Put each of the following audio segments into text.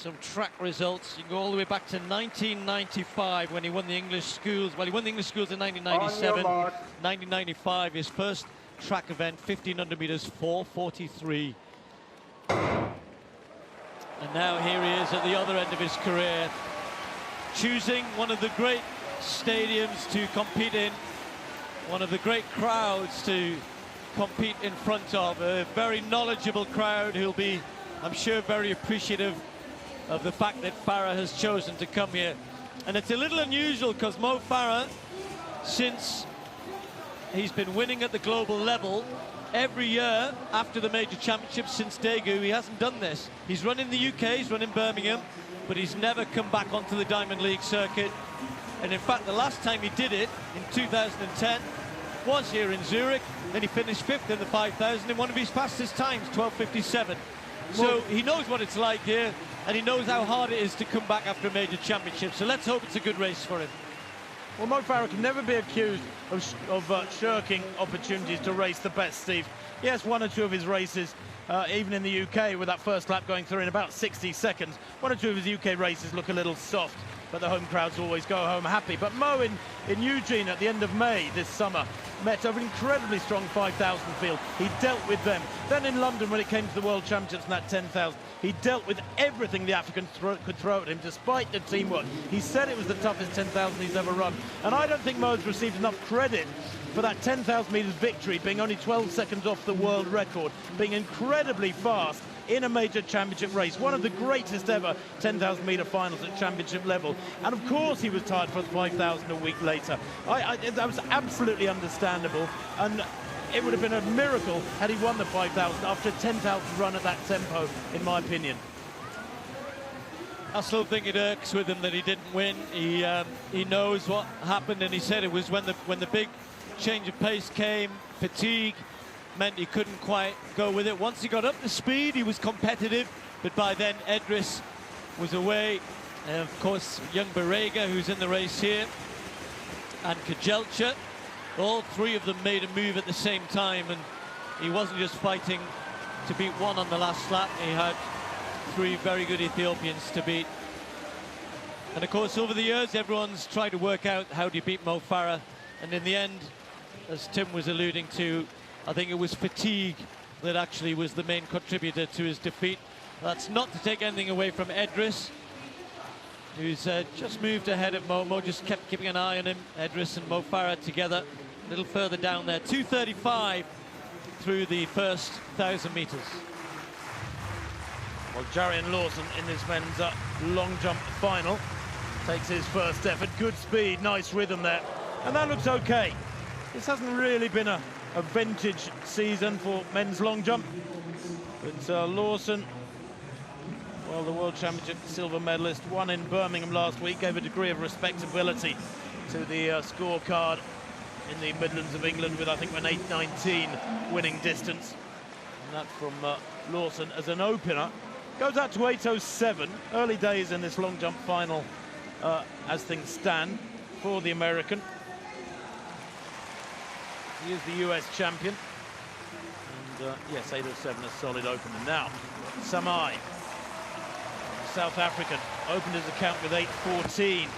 some track results. You can go all the way back to 1995 when he won the English schools. Well, he won the English schools in 1997. 1995, his first track event, 1500 meters, 4:43. And now here he is at the other end of his career, choosing one of the great stadiums to compete in, one of the great crowds to compete in front of, a very knowledgeable crowd who'll be, I'm sure, very appreciative of the fact that Farah has chosen to come here. And it's a little unusual because Mo Farah, since he's been winning at the global level, every year after the major championships since Daegu, he hasn't done this. He's run in the UK, he's run in Birmingham, but he's never come back onto the Diamond League circuit. And in fact, the last time he did it, in 2010, was here in Zurich. Then he finished 5th in the 5,000 in one of his fastest times, 12:57. So he knows what it's like here, and he knows how hard it is to come back after a major championship. So let's hope it's a good race for him. Well, Mo Farah can never be accused of shirking opportunities to race the best, Steve. Yes, one or two of his races, even in the UK, with that first lap going through in about 60 seconds, one or two of his UK races look a little soft, but the home crowds always go home happy. But Mo in Eugene at the end of May this summer met an incredibly strong 5,000 field. He dealt with them. Then in London, when it came to the World Championships in that 10,000, he dealt with everything the Africans could throw at him, despite the teamwork. He said it was the toughest 10,000 he's ever run. And I don't think Mo's received enough credit for that 10,000 metres victory, being only 12 seconds off the world record, being incredibly fast in a major championship race, one of the greatest ever 10,000 metre finals at championship level. And of course he was tired for the 5,000 a week later. That was absolutely understandable, and it would have been a miracle had he won the 5,000 after a 10,000 run at that tempo, in my opinion. I still think it irks with him that he didn't win. He knows what happened, and he said it was when the big change of pace came, fatigue meant he couldn't quite go with it. Once he got up to speed, he was competitive, but by then Edris was away. And of course, young Barega, who's in the race here, and Kajelcha, all three of them made a move at the same time, and he wasn't just fighting to beat one on the last lap. He had three very good Ethiopians to beat. And of course, over the years, everyone's tried to work out how do you beat Mo Farah, and in the end, as Tim was alluding to, I think it was fatigue that actually was the main contributor to his defeat. That's not to take anything away from Edris, who's just moved ahead of Mo. Mo just kept keeping an eye on him. Edris and Mo Farah together, a little further down there. 2:35 through the first 1,000 metres. Well, Jarian Lawson in this men's long jump final takes his first effort. Good speed, nice rhythm there, and that looks okay. This hasn't really been a vintage season for men's long jump, but Lawson, well, the World Championship silver medalist, won in Birmingham last week, gave a degree of respectability to the scorecard in the Midlands of England with, I think, an 8:19 winning distance. And that from Lawson as an opener. Goes out to 8:07. Early days in this long jump final as things stand for the American. He is the US champion. And yes, 8:07, a solid opener. Now, Samai, South African, opened his account with 8:14.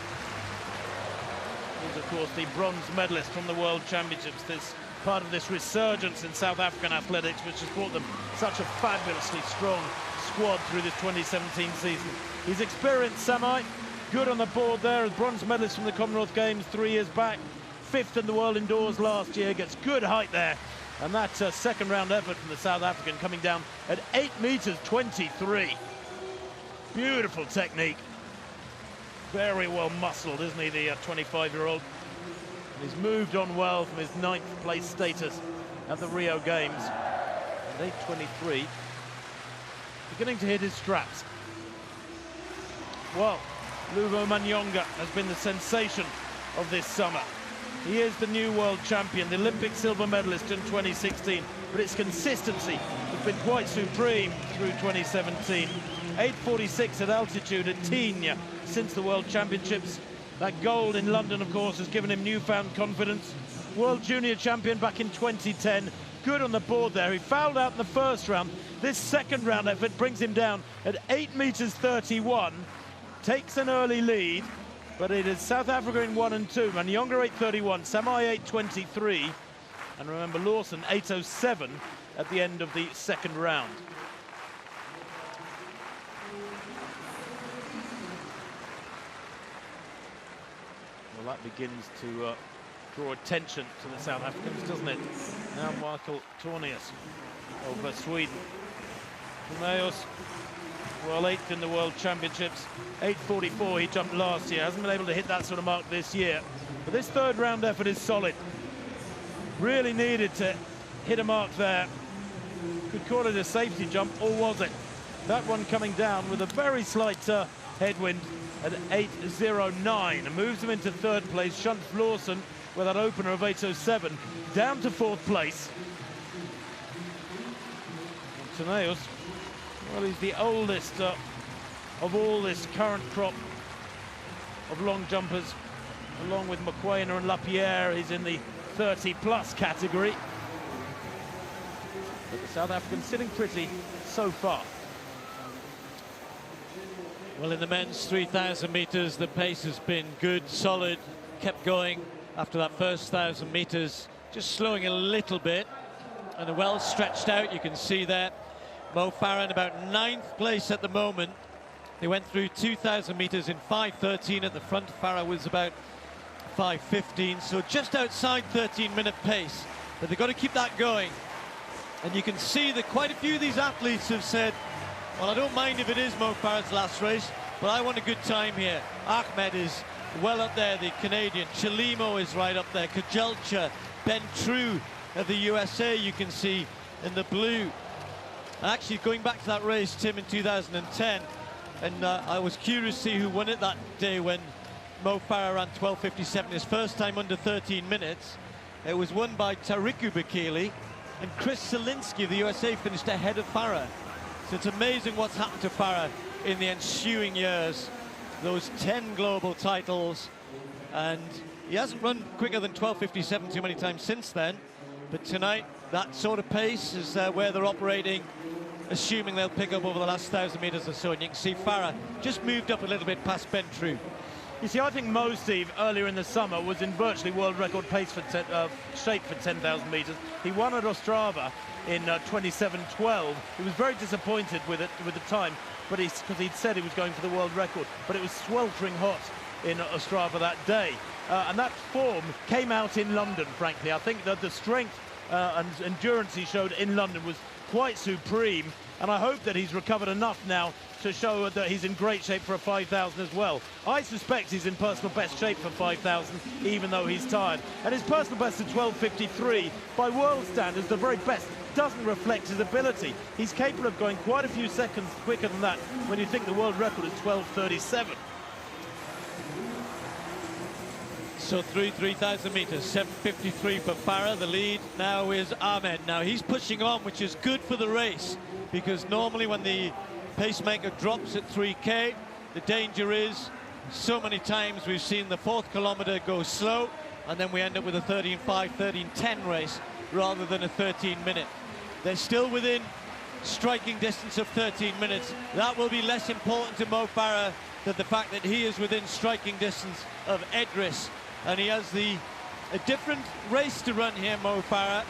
He's, of course, the bronze medalist from the World Championships. This part of this resurgence in South African athletics, which has brought them such a fabulously strong squad through this 2017 season. He's experienced, Samai, good on the board there, as bronze medalist from the Commonwealth Games 3 years back. 5th in the world indoors last year, gets good height there. And that second round effort from the South African coming down at 8:23. Beautiful technique. Very well muscled, isn't he, the 25-year-old? He's moved on well from his 9th place status at the Rio Games. And 8:23, beginning to hit his straps. Well, Luvo Manyonga has been the sensation of this summer. He is the new world champion, the Olympic silver medalist in 2016, but its consistency has been quite supreme through 2017. 8:46 at altitude at Tignes since the World Championships. That gold in London, of course, has given him newfound confidence. World junior champion back in 2010, good on the board there. He fouled out in the first round. This second round effort brings him down at 8 meters 31. Takes an early lead, but it is South Africa in 1 and 2. Manyonga 8:31, Samai 8:23, and remember Lawson 8:07 at the end of the second round. Well, that begins to draw attention to the South Africans, doesn't it? Now Michael Tornius of Sweden. Tornius, well, 8th in the World Championships, 8:44 he jumped last year. Hasn't been able to hit that sort of mark this year. But this third round effort is solid. Really needed to hit a mark there. Could call it a safety jump, or was it? That one coming down with a very slight headwind at 8:09. Moves him into third place. Shunts Lawson with that opener of 8:07 down to fourth place. And Tornius, well, he's the oldest of all this current crop of long jumpers, along with McQuainer and Lapierre. He's in the 30-plus category. But the South Africans sitting pretty so far. Well, in the men's 3,000 meters, the pace has been good, solid, kept going after that first 1,000 meters, just slowing a little bit, and well stretched out, you can see there. Mo Farah in about 9th place at the moment. They went through 2,000 meters in 5:13 at the front. Farah was about 5:15, so just outside 13-minute pace, but they've got to keep that going. And you can see that quite a few of these athletes have said, well, I don't mind if it is Mo Farah's last race, but I want a good time here. Ahmed is well up there, the Canadian. Chalimo is right up there. Kajelcha, Ben True of the USA, you can see in the blue. Actually, going back to that race, Tim, in 2010, and I was curious to see who won it that day when Mo Farah ran 12:57, his first time under 13 minutes. It was won by Tariku Bakili, and Chris Zielinski of the USA finished ahead of Farah. So it's amazing what's happened to Farah in the ensuing years. Those 10 global titles, and he hasn't run quicker than 12:57 too many times since then. But tonight, that sort of pace is where they're operating, assuming they'll pick up over the last 1,000 meters or so. And you can see Farah just moved up a little bit past Ben True. You see, I think Mo, Steve, earlier in the summer was in virtually world record pace for shape for 10,000 meters. He won at Ostrava in 27:12. He was very disappointed with the time, but because he'd said he was going for the world record, but it was sweltering hot in Ostrava that day. And that form came out in London, frankly. I think that the strength and endurance he showed in London was quite supreme, and I hope that he's recovered enough now to show that he's in great shape for a 5,000 as well. I suspect he's in personal best shape for 5,000, even though he's tired. And his personal best at 12:53, by world standards, the very best, doesn't reflect his ability. He's capable of going quite a few seconds quicker than that when you think the world record is 12:37. So through 3,000 meters, 7:53 for Farah. The lead now is Ahmed. Now he's pushing on, which is good for the race, because normally when the pacemaker drops at 3K, the danger is so many times we've seen the 4th kilometer go slow, and then we end up with a 13:5, 13:10 race rather than a 13-minute. They're still within striking distance of 13 minutes. That will be less important to Mo Farah than the fact that he is within striking distance of Edris, and he has a different race to run here, Mo Farah.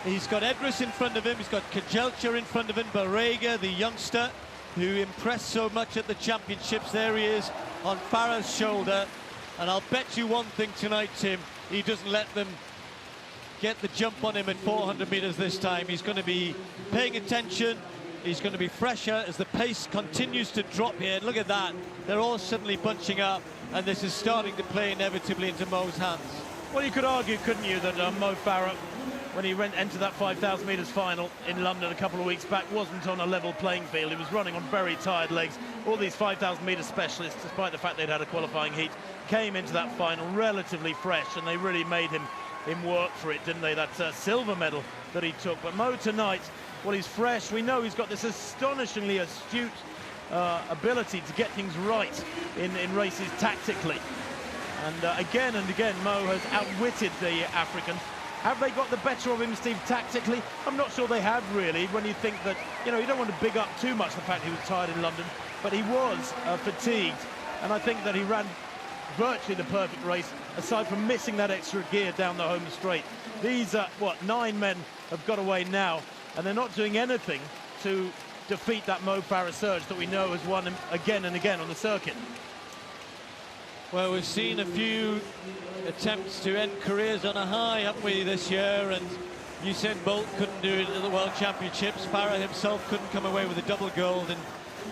He's got Edris in front of him, he's got Kajelcha in front of him, Barrega, the youngster, who impressed so much at the championships. There he is on Farah's shoulder, and I'll bet you one thing tonight, Tim, he doesn't let them get the jump on him at 400 meters this time. He's going to be paying attention, he's going to be fresher as the pace continues to drop here. Look at that, they're all suddenly bunching up, and this is starting to play inevitably into Mo's hands. Well, you could argue, couldn't you, that Mo Farah, when he entered that 5,000 meters final in London a couple of weeks back, wasn't on a level playing field. He was running on very tired legs. All these 5,000 meter specialists, despite the fact they'd had a qualifying heat, came into that final relatively fresh, and they really made him work for it, didn't they? That silver medal that he took. But Mo tonight, well, he's fresh. We know he's got this astonishingly astute ability to get things right in races tactically. And again, Mo has outwitted the African. Have they got the better of him, Steve, tactically? I'm not sure they have, really, when you think that, you know, you don't want to big up too much the fact he was tired in London, but he was fatigued, and I think that he ran virtually the perfect race, aside from missing that extra gear down the home straight. These, 9 men have got away now, and they're not doing anything to defeat that Mo Farah surge that we know has won him again and again on the circuit. Well, we've seen a few attempts to end careers on a high, haven't we, this year? And Usain Bolt couldn't do it at the World Championships. Farah himself couldn't come away with a double gold, and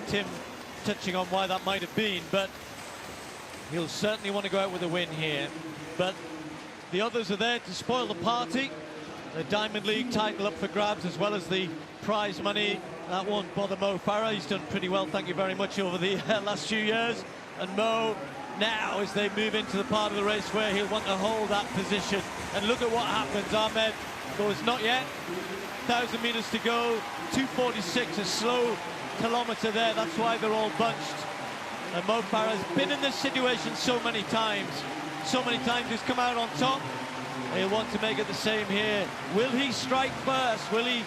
Tim touching on why that might have been. But he'll certainly want to go out with a win here. But the others are there to spoil the party. The Diamond League title up for grabs, as well as the prize money. That won't bother Mo Farah. He's done pretty well, thank you very much, over the last few years. And Mo, now, as they move into the part of the race where he'll want to hold that position. And look at what happens. Ahmed goes not yet. 1,000 meters to go. 2:46, a slow kilometer there. That's why they're all bunched. And Mo Farah's been in this situation so many times. So many times he's come out on top. He'll want to make it the same here. Will he strike first? Will he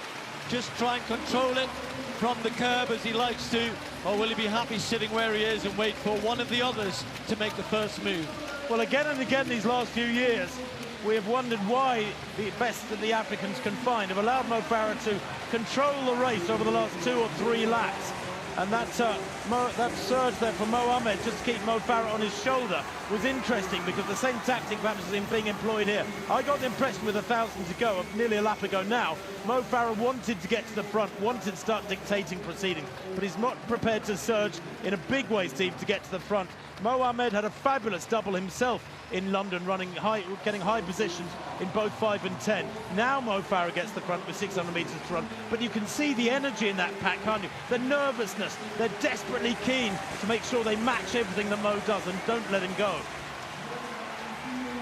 just try and control it from the curb as he likes to? Or will he be happy sitting where he is and wait for one of the others to make the first move? Well, again and again these last few years, we have wondered why the best that the Africans can find have allowed Mo Farah to control the race over the last 2 or 3 laps. And that surge there for Mo Ahmed, just to keep Mo Farah on his shoulder, was interesting, because the same tactic perhaps is being employed here. I got the impression with 1,000 to go, nearly a lap ago now, Mo Farah wanted to get to the front, wanted to start dictating proceedings, but he's not prepared to surge in a big way, Steve, to get to the front. Mo Ahmed had a fabulous double himself in London, running high, getting high positions in both 5 and 10. Now Mo Farah gets the front with 600 meters to run, but you can see the energy in that pack, can't you? The nervousness. They're desperately keen to make sure they match everything that Mo does and don't let him go.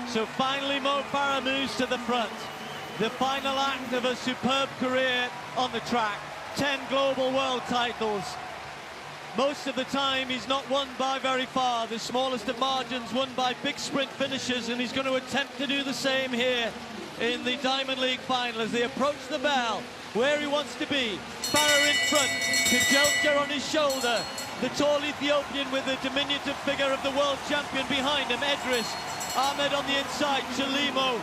So finally Mo Farah moves to the front. The final act of a superb career on the track. 10 global world titles. Most of the time he's not won by very far. The smallest of margins won by big sprint finishes, and he's going to attempt to do the same here in the Diamond League final as they approach the bell where he wants to be. Farah in front, Kajelcha on his shoulder, the tall Ethiopian with the diminutive figure of the world champion behind him, Edris. Ahmed on the inside, Chalimo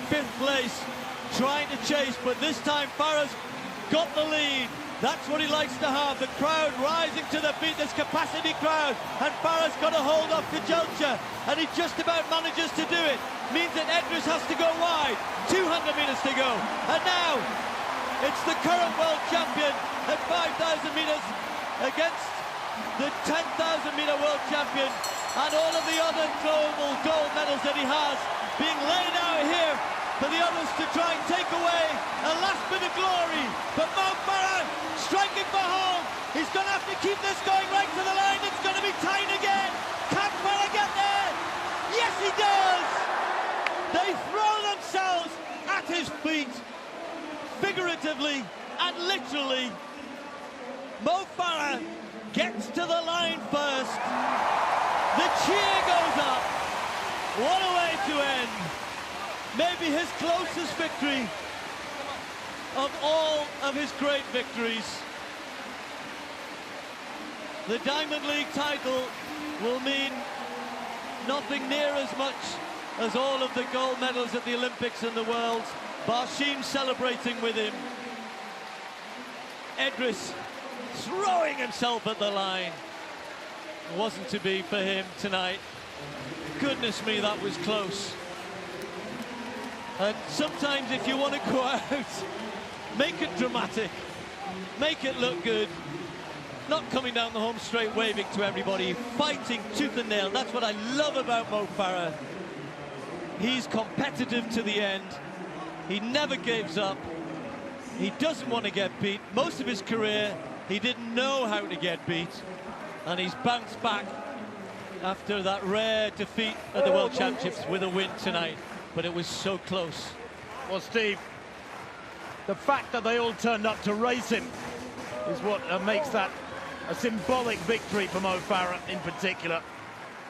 5th place, trying to chase, but this time Farah's got the lead. That's what he likes to have, the crowd rising to the beat, this capacity crowd, and Farah's got a hold of Kajelcha, and he just about manages to do it. Means that Edris has to go wide, 200 meters to go, and now it's the current world champion at 5,000 meters against the 10,000 meter world champion, and all of the other global gold medals that he has being laid out here for the others to try and take away a last bit of glory. But Mo Farah striking for home. He's going to have to keep this going right to the line. It's going to be tight again. Can Farah get there? Yes, he does. They throw themselves at his feet, figuratively and literally. Mo Farah gets to the line first. The cheer goes up. What a way to end. Maybe his closest victory of all of his great victories. The Diamond League title will mean nothing near as much as all of the gold medals at the Olympics and the Worlds. Barshim celebrating with him. Edris throwing himself at the line. It wasn't to be for him tonight. Goodness me, that was close. And sometimes if you want to go out, make it dramatic, make it look good, not coming down the home straight waving to everybody, fighting tooth and nail. That's what I love about Mo Farah. He's competitive to the end. He never gives up. He doesn't want to get beat. Most of his career, he didn't know how to get beat. And he's bounced back after that rare defeat at the World Championships with a win tonight. But it was so close. Well, Steve, the fact that they all turned up to race him is what makes that a symbolic victory for Mo Farah in particular.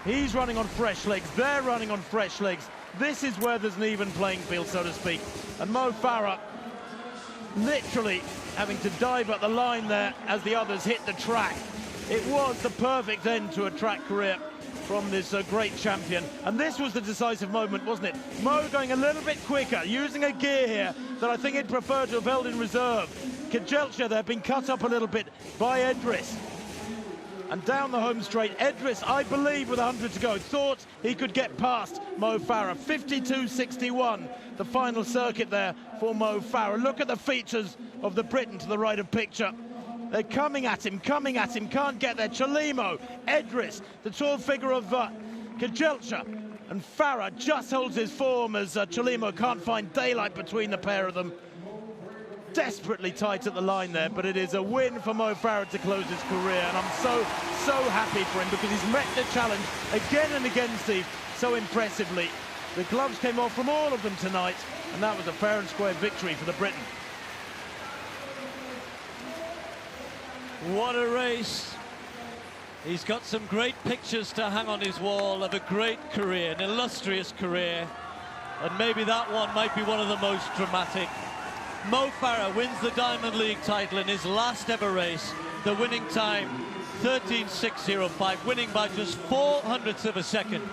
He's running on fresh legs, they're running on fresh legs. This is where there's an even playing field, so to speak. And Mo Farah literally having to dive at the line there as the others hit the track. It was the perfect end to a track career from this great champion. And this was the decisive moment, wasn't it? Mo going a little bit quicker, using a gear here that I think he'd prefer to have held in reserve. Kajelcha there being cut up a little bit by Edris. And down the home straight, Edris, I believe, with 100 to go, thought he could get past Mo Farah. 52.61, the final circuit there for Mo Farah. Look at the features of the Briton to the right of picture. They're coming at him, can't get there. Chalimo, Edris, the tall figure of Kajelcha. And Farah just holds his form as Chalimo can't find daylight between the pair of them. Desperately tight at the line there, but it is a win for Mo Farah to close his career, and I'm so happy for him because he's met the challenge again and again, Steve, so impressively. The gloves came off from all of them tonight, and that was a fair and square victory for the Briton. What a race. He's got some great pictures to hang on his wall of a great career, an illustrious career, and maybe that one might be one of the most dramatic. Mo Farah wins the Diamond League title in his last ever race. The winning time, 13.605, winning by just 0.04 of a second.